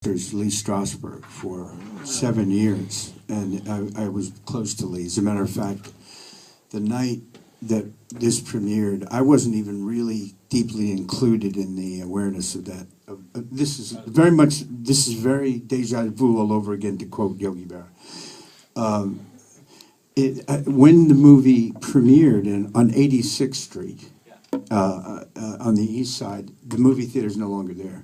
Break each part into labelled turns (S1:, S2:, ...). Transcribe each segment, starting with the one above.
S1: There's Lee Strasberg for 7 years, and I was close to Lee. As a matter of fact, the night that this premiered, I wasn't even really deeply included in the awareness of that. This is very deja vu all over again, to quote Yogi Berra. When the movie premiered on 86th Street, on the east side, the movie theater is no longer there.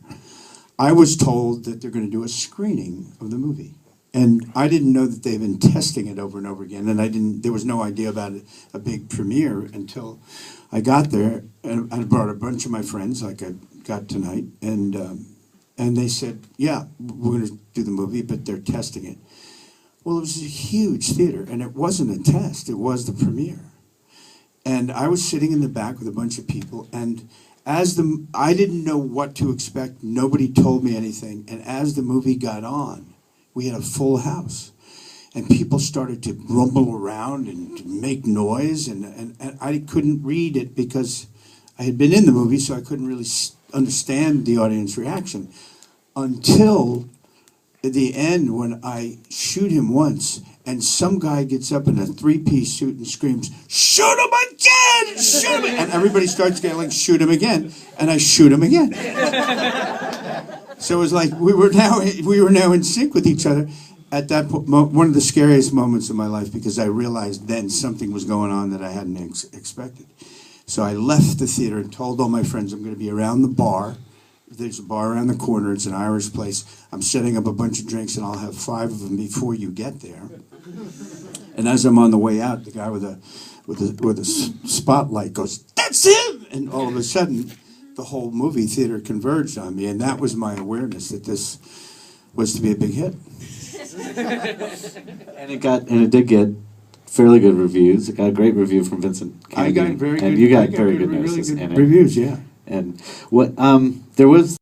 S1: I was told that they're going to do a screening of the movie. And I didn't know that they've been testing it over and over again. And there was no idea about a big premiere until I got there. And I brought a bunch of my friends, like I got tonight. And they said, yeah, we're going to do the movie, but they're testing it. Well, it was a huge theater, and it wasn't a test. It was the premiere. And I was sitting in the back with a bunch of people, and I didn't know what to expect. Nobody told me anything. And as the movie got on, we had a full house. And people started to rumble around and to make noise. And I couldn't read it because I had been in the movie, so I couldn't really understand the audience reaction. Until at the end, when I shoot him once, and some guy gets up in a three-piece suit and screams, "Shoot him again! Shoot him!" And everybody starts yelling, "Shoot him again!" And I shoot him again. So it was like we were now in sync with each other. At that point, one of the scariest moments of my life, because I realized then something was going on that I hadn't expected. So I left the theater and told all my friends I'm going to be around the bar. There's a bar around the corner. It's an Irish place. I'm setting up a bunch of drinks, and I'll have 5 of them before you get there. And as I'm on the way out, the guy with a spotlight goes, "That's him!" And all of a sudden, the whole movie theater converged on me, and that was my awareness that this was to be a big hit.
S2: And it did get fairly good reviews. It got a great review from Vincent Candy.
S1: I got very good.
S2: And you got very good notices
S1: really good
S2: in it.
S1: reviews, yeah.
S2: And what there was